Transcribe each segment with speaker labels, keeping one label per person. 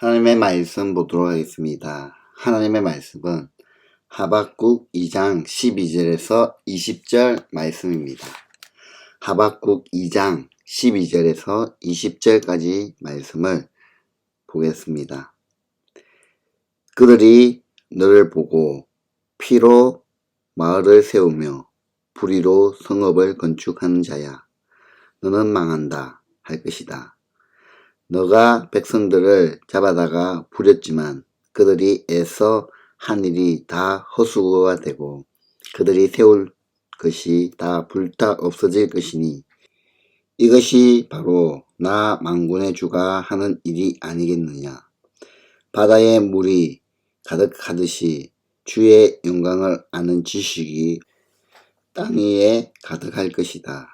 Speaker 1: 하나님의 말씀 보도록 하겠습니다. 하나님의 말씀은 하박국 2장 12절에서 20절 말씀입니다. 하박국 2장 12절에서 20절까지 말씀을 보겠습니다. 그들이 너를 보고 피로 마을을 세우며 불의로 성읍을 건축하는 자야, 너는 망한다 할 것이다. 너가 백성들을 잡아다가 부렸지만 그들이 애써 한 일이 다 헛수고가 되고 그들이 세울 것이 다 불타 없어질 것이니 이것이 바로 나 만군의 주가 하는 일이 아니겠느냐. 바다에 물이 가득하듯이 주의 영광을 아는 지식이 땅 위에 가득할 것이다.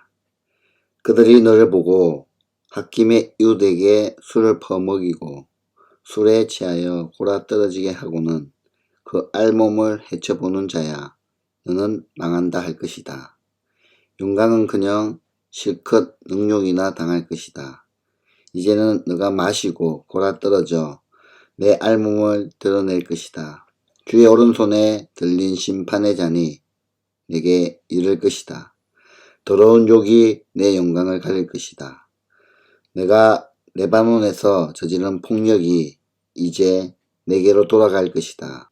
Speaker 1: 그들이 너를 보고 홧김에 이웃에게 술을 퍼먹이고 술에 취하여 골아떨어지게 하고는 그 알몸을 헤쳐보는 자야, 너는 망한다 할 것이다. 용광은커녕 실컷 능욕이나 당할 것이다. 이제는 너가 마시고 골아떨어져 내 알몸을 드러낼 것이다. 주의 오른손에 들린 심판의 잔이 내게 이를 것이다. 더러운 욕이 내 영광을 가릴 것이다. 내가 레바논에서 저지른 폭력이 이제 내게로 돌아갈 것이다.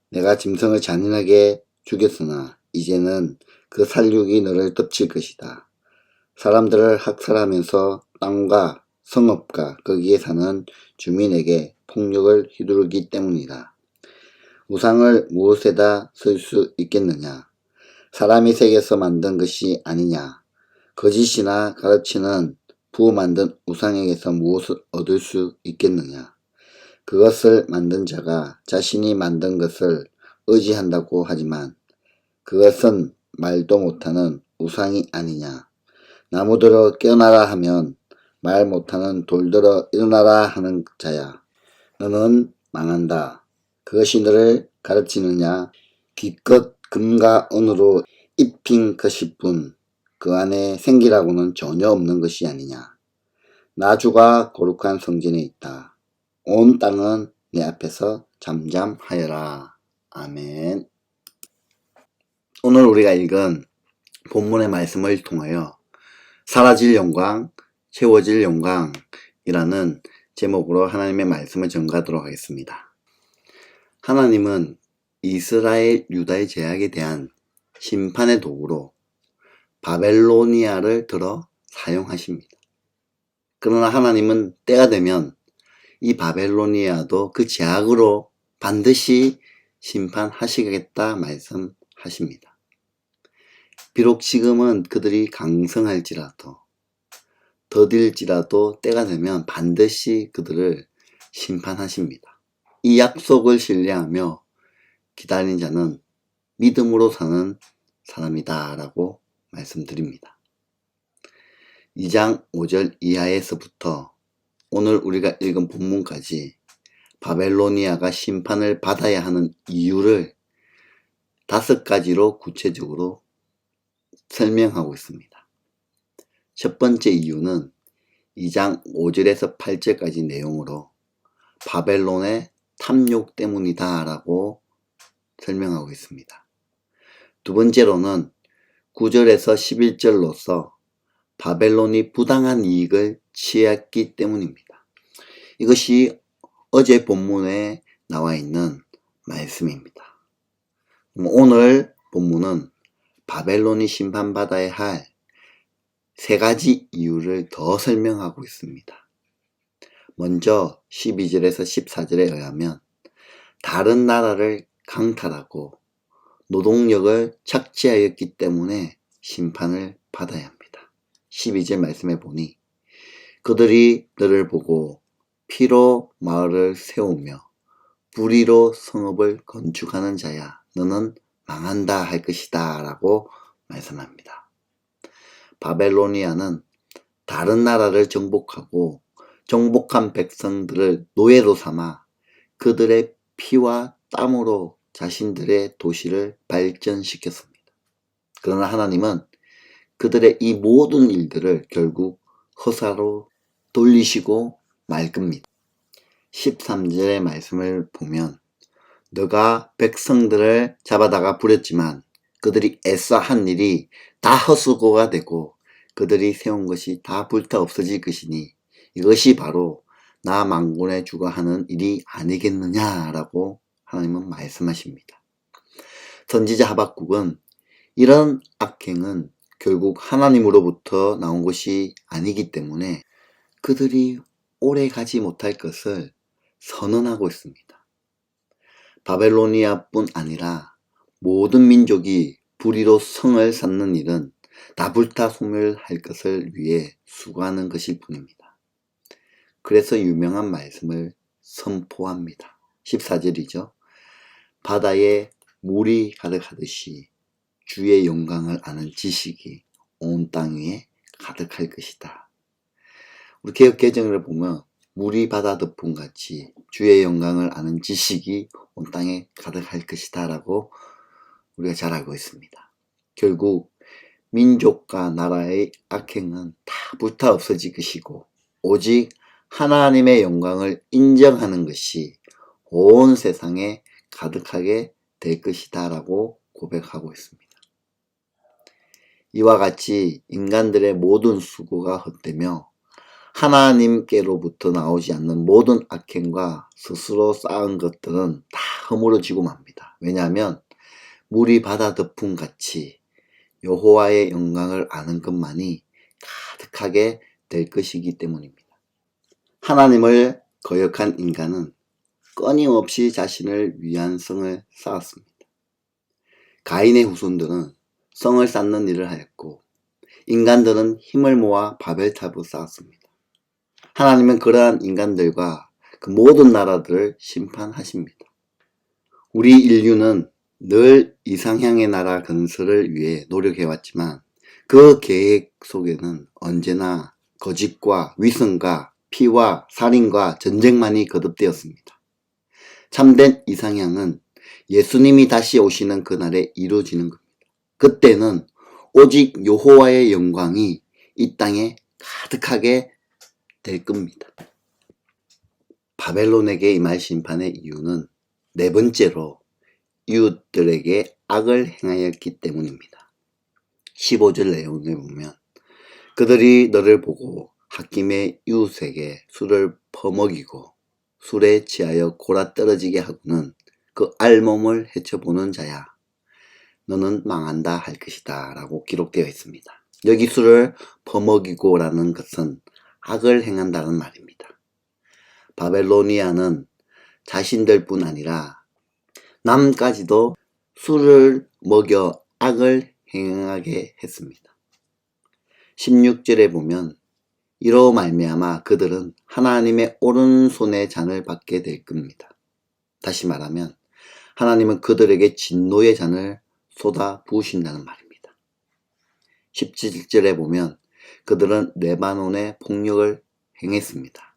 Speaker 1: 내가 짐승을 잔인하게 죽였으나 이제는 그 살육이 너를 덮칠 것이다. 사람들을 학살하면서 땅과 성읍과 거기에 사는 주민에게 폭력을 휘두르기 때문이다. 우상을 무엇에다 쓸 수 있겠느냐? 사람이 새겨서 만든 것이 아니냐? 거짓이나 가르치는 부 만든 우상에게서 무엇을 얻을 수 있겠느냐? 그것을 만든 자가 자신이 만든 것을 의지한다고 하지만 그것은 말도 못하는 우상이 아니냐? 나무들어 깨어나라 하면 말 못하는 돌들어 일어나라 하는 자야. 너는 망한다. 그것이 너를 가르치느냐? 기껏 금과 은으로 입힌 것일 뿐 그 안에 생기라고는 전혀 없는 것이 아니냐. 나 주가 거룩한 성전에 있다. 온 땅은 내 앞에서 잠잠하여라. 아멘. 오늘 우리가 읽은 본문의 말씀을 통하여 사라질 영광, 채워질 영광이라는 제목으로 하나님의 말씀을 전가하도록 하겠습니다. 하나님은 이스라엘 유다의 죄악에 대한 심판의 도구로 바벨로니아를 들어 사용하십니다. 그러나 하나님은 때가 되면 이 바벨로니아도 그 죄악으로 반드시 심판하시겠다 말씀하십니다. 비록 지금은 그들이 강성할지라도 더딜지라도 때가 되면 반드시 그들을 심판하십니다. 이 약속을 신뢰하며 기다린 자는 믿음으로 사는 사람이다 라고 말씀드립니다. 2장 5절 이하에서부터 오늘 우리가 읽은 본문까지 바벨로니아가 심판을 받아야 하는 이유를 5가지로 구체적으로 설명하고 있습니다. 첫 번째 이유는 2장 5절에서 8절까지 내용으로 바벨론의 탐욕 때문이다 라고 설명하고 있습니다. 두 번째로는 9절에서 11절로서 바벨론이 부당한 이익을 취했기 때문입니다. 이것이 어제 본문에 나와 있는 말씀입니다. 오늘 본문은 바벨론이 심판받아야 할 3가지 이유를 더 설명하고 있습니다. 먼저 12절에서 14절에 의하면 다른 나라를 강탈하고 노동력을 착취하였기 때문에 심판을 받아야 합니다. 12절 말씀에 보니 그들이 너를 보고 피로 마을을 세우며 불의로 성읍을 건축하는 자야, 너는 망한다 할 것이다 라고 말씀합니다. 바벨로니아는 다른 나라를 정복하고 정복한 백성들을 노예로 삼아 그들의 피와 땀으로 자신들의 도시를 발전시켰습니다. 그러나 하나님은 그들의 이 모든 일들을 결국 허사로 돌리시고 말 겁니다. 13절의 말씀을 보면 너가 백성들을 잡아다가 부렸지만 그들이 애써 한 일이 다 헛수고가 되고 그들이 세운 것이 다 불타 없어질 것이니 이것이 바로 나 만군의 주가 하는 일이 아니겠느냐라고 하나님은 말씀하십니다. 선지자 하박국은 이런 악행은 결국 하나님으로부터 나온 것이 아니기 때문에 그들이 오래 가지 못할 것을 선언하고 있습니다. 바벨로니아뿐 아니라 모든 민족이 불의로 성을 쌓는 일은 다 불타 소멸할 것을 위해 수고하는 것일 뿐입니다. 그래서 유명한 말씀을 선포합니다. 14절이죠. 바다에 물이 가득하듯이 주의 영광을 아는 지식이 온 땅 위에 가득할 것이다. 우리 개역 개정을 보면 물이 바다 덮음같이 주의 영광을 아는 지식이 온 땅에 가득할 것이다 라고 우리가 잘 알고 있습니다. 결국 민족과 나라의 악행은 다 불타 없어질 것이고 오직 하나님의 영광을 인정하는 것이 온 세상에 가득하게 될 것이다 라고 고백하고 있습니다. 이와 같이 인간들의 모든 수고가 헛되며 하나님께로부터 나오지 않는 모든 악행과 스스로 쌓은 것들은 다 허물어지고 맙니다. 왜냐하면 물이 바다 덮음같이 여호와의 영광을 아는 것만이 가득하게 될 것이기 때문입니다. 하나님을 거역한 인간은 끊임없이 자신을 위한 성을 쌓았습니다. 가인의 후손들은 성을 쌓는 일을 하였고 인간들은 힘을 모아 바벨탑을 쌓았습니다. 하나님은 그러한 인간들과 그 모든 나라들을 심판하십니다. 우리 인류는 늘 이상향의 나라 건설을 위해 노력해왔지만 그 계획 속에는 언제나 거짓과 위선과 피와 살인과 전쟁만이 거듭되었습니다. 참된 이상향은 예수님이 다시 오시는 그날에 이루어지는 겁니다. 그때는 오직 여호와의 영광이 이 땅에 가득하게 될 겁니다. 바벨론에게 임할 심판의 이유는 네 번째로 이웃들에게 악을 행하였기 때문입니다. 15절 내용을 보면 그들이 너를 보고 홧김에 이웃에게 술을 퍼먹이고 술에 취하여 골아 떨어지게 하고는 그 알몸을 헤쳐보는 자야 너는 망한다 할 것이다 라고 기록되어 있습니다. 여기 술을 퍼먹이고 라는 것은 악을 행한다는 말입니다. 바벨로니아는 자신들뿐 아니라 남까지도 술을 먹여 악을 행하게 했습니다. 16절에 보면 이로 말미암아 그들은 하나님의 오른손의 잔을 받게 될 겁니다. 다시 말하면 하나님은 그들에게 진노의 잔을 쏟아 부으신다는 말입니다. 17절에 보면 그들은 레바논에 폭력을 행했습니다.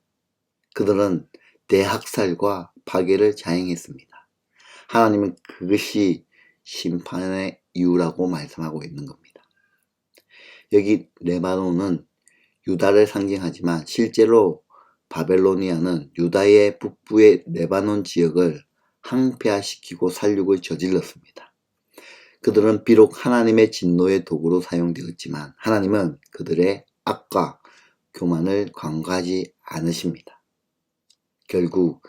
Speaker 1: 그들은 대학살과 파괴를 자행했습니다. 하나님은 그것이 심판의 이유라고 말씀하고 있는 겁니다. 여기 레바논은 유다를 상징하지만 실제로 바벨로니아는 유다의 북부의 레바논 지역을 항폐화시키고 살육을 저질렀습니다. 그들은 비록 하나님의 진노의 도구로 사용되었지만 하나님은 그들의 악과 교만을 간과하지 않으십니다. 결국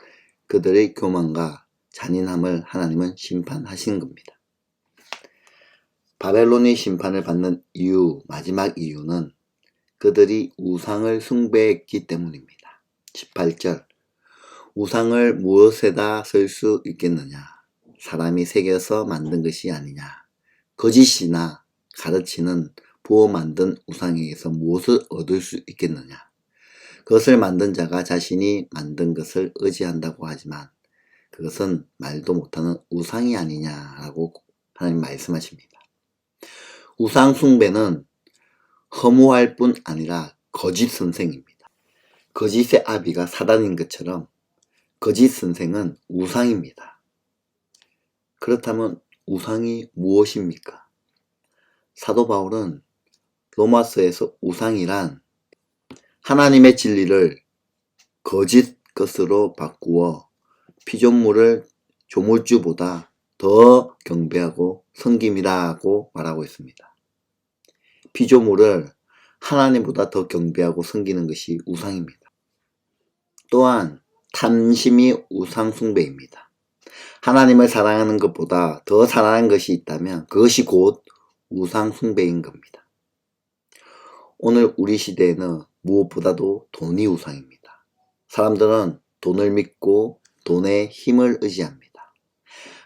Speaker 1: 그들의 교만과 잔인함을 하나님은 심판하시는 겁니다. 바벨론이 심판을 받는 이유, 마지막 이유는 그들이 우상을 숭배했기 때문입니다. 18절 우상을 무엇에다 쓸 수 있겠느냐? 사람이 새겨서 만든 것이 아니냐? 거짓이나 가르치는 부어 만든 우상에게서 무엇을 얻을 수 있겠느냐? 그것을 만든 자가 자신이 만든 것을 의지한다고 하지만 그것은 말도 못하는 우상이 아니냐라고 하나님 말씀하십니다. 우상 숭배는 허무할 뿐 아니라 거짓 선생입니다. 거짓의 아비가 사단인 것처럼 거짓 선생은 우상입니다. 그렇다면 우상이 무엇입니까? 사도 바울은 로마서에서 우상이란 하나님의 진리를 거짓 것으로 바꾸어 피조물을 조물주보다 더 경배하고 섬김이라고 말하고 있습니다. 피조물을 하나님보다 더 경배하고 섬기는 것이 우상입니다. 또한 탐심이 우상 숭배입니다. 하나님을 사랑하는 것보다 더 사랑하는 것이 있다면 그것이 곧 우상 숭배인 겁니다. 오늘 우리 시대에는 무엇보다도 돈이 우상입니다. 사람들은 돈을 믿고 돈의 힘을 의지합니다.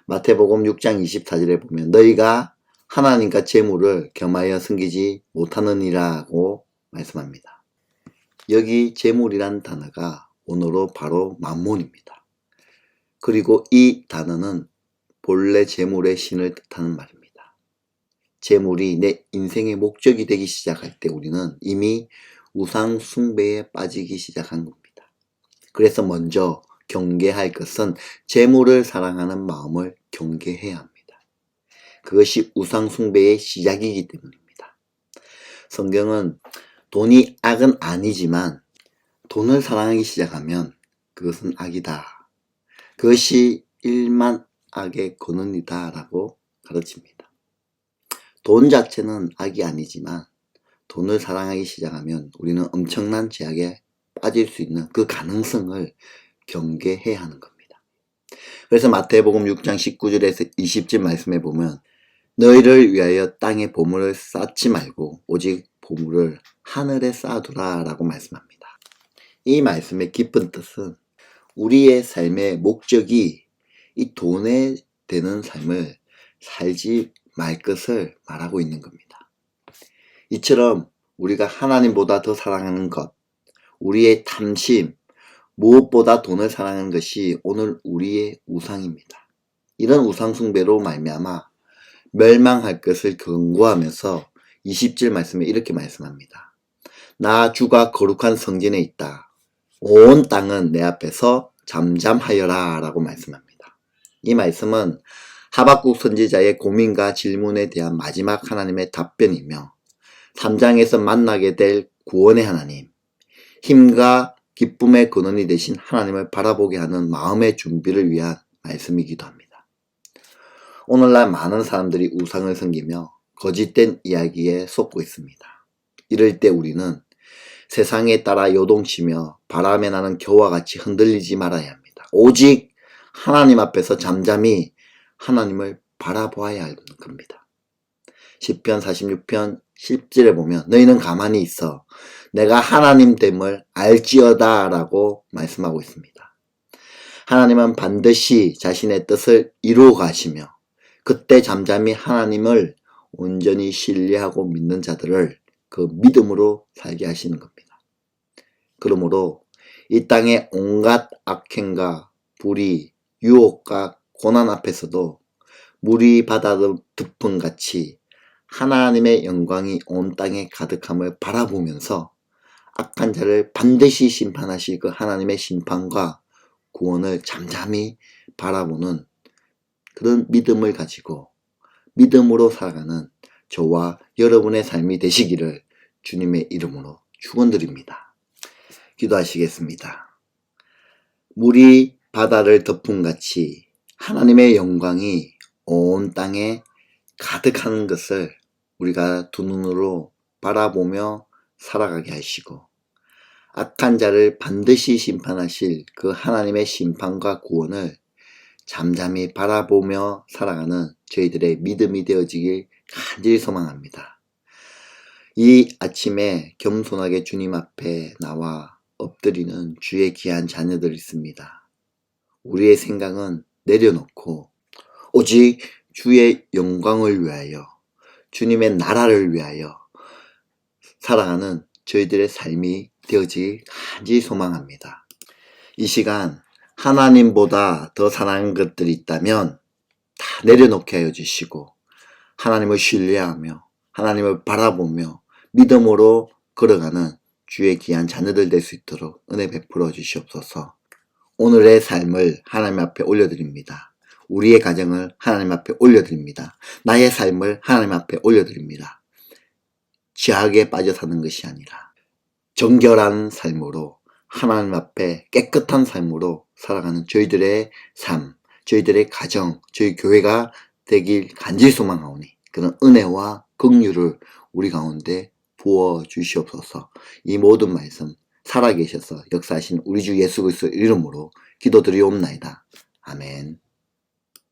Speaker 1: 마태복음 6장 24절에 보면 너희가 하나님과 재물을 겸하여 섬기지 못하느니라고 말씀합니다. 여기 재물이란 단어가 원어로 바로 만몬입니다. 그리고 이 단어는 본래 재물의 신을 뜻하는 말입니다. 재물이 내 인생의 목적이 되기 시작할 때 우리는 이미 우상 숭배에 빠지기 시작한 겁니다. 그래서 먼저 경계할 것은 재물을 사랑하는 마음을 경계해야 합니다. 그것이 우상 숭배의 시작이기 때문입니다. 성경은 돈이 악은 아니지만 돈을 사랑하기 시작하면 그것은 악이다. 그것이 일만 악의 근원이다 라고 가르칩니다. 돈 자체는 악이 아니지만 돈을 사랑하기 시작하면 우리는 엄청난 죄악에 빠질 수 있는 그 가능성을 경계해야 하는 겁니다. 그래서 마태복음 6장 19절에서 20절 말씀에 보면 너희를 위하여 땅에 보물을 쌓지 말고 오직 보물을 하늘에 쌓아두라 라고 말씀합니다. 이 말씀의 깊은 뜻은 우리의 삶의 목적이 이 돈에 되는 삶을 살지 말 것을 말하고 있는 겁니다. 이처럼 우리가 하나님보다 더 사랑하는 것, 우리의 탐심, 무엇보다 돈을 사랑하는 것이 오늘 우리의 우상입니다. 이런 우상 숭배로 말미암아 멸망할 것을 경고하면서 20절 말씀에 이렇게 말씀합니다. 나 주가 거룩한 성전에 있다. 온 땅은 내 앞에서 잠잠하여라 라고 말씀합니다. 이 말씀은 하박국 선지자의 고민과 질문에 대한 마지막 하나님의 답변이며 3장에서 만나게 될 구원의 하나님, 힘과 기쁨의 근원이 되신 하나님을 바라보게 하는 마음의 준비를 위한 말씀이기도 합니다. 오늘날 많은 사람들이 우상을 섬기며 거짓된 이야기에 속고 있습니다. 이럴 때 우리는 세상에 따라 요동치며 바람에 나는 겨와 같이 흔들리지 말아야 합니다. 오직 하나님 앞에서 잠잠히 하나님을 바라보아야 하는 겁니다. 시편 46편 10절에 보면 너희는 가만히 있어 내가 하나님 됨을 알지어다 라고 말씀하고 있습니다. 하나님은 반드시 자신의 뜻을 이루어 가시며 그때 잠잠히 하나님을 온전히 신뢰하고 믿는 자들을 그 믿음으로 살게 하시는 겁니다. 그러므로 이 땅의 온갖 악행과 불의, 유혹과 고난 앞에서도 물이 바다를 덮음같이 하나님의 영광이 온 땅에 가득함을 바라보면서 악한 자를 반드시 심판하실 그 하나님의 심판과 구원을 잠잠히 바라보는 그런 믿음을 가지고 믿음으로 살아가는 저와 여러분의 삶이 되시기를 주님의 이름으로 축원드립니다. 기도하시겠습니다. 물이 바다를 덮음같이 하나님의 영광이 온 땅에 가득하는 것을 우리가 두 눈으로 바라보며 살아가게 하시고 악한 자를 반드시 심판하실 그 하나님의 심판과 구원을 잠잠히 바라보며 살아가는 저희들의 믿음이 되어지길 간절히 소망합니다. 이 아침에 겸손하게 주님 앞에 나와 엎드리는 주의 귀한 자녀들 있습니다. 우리의 생각은 내려놓고 오직 주의 영광을 위하여 주님의 나라를 위하여 살아가는 저희들의 삶이 되어지길 간절히 소망합니다. 이 시간 하나님보다 더 사랑하는 것들이 있다면 다 내려놓게 하여 주시고 하나님을 신뢰하며 하나님을 바라보며 믿음으로 걸어가는 주의 귀한 자녀들 될 수 있도록 은혜 베풀어 주시옵소서. 오늘의 삶을 하나님 앞에 올려드립니다. 우리의 가정을 하나님 앞에 올려드립니다. 나의 삶을 하나님 앞에 올려드립니다. 죄악에 빠져 사는 것이 아니라 정결한 삶으로 하나님 앞에 깨끗한 삶으로 살아가는 저희들의 삶, 저희들의 가정, 저희 교회가 되길 간절히 소망하오니 그런 은혜와 긍휼을 우리 가운데 부어 주시옵소서. 이 모든 말씀 살아계셔서 역사하신 우리 주 예수 그리스도의 이름으로 기도드리옵나이다. 아멘.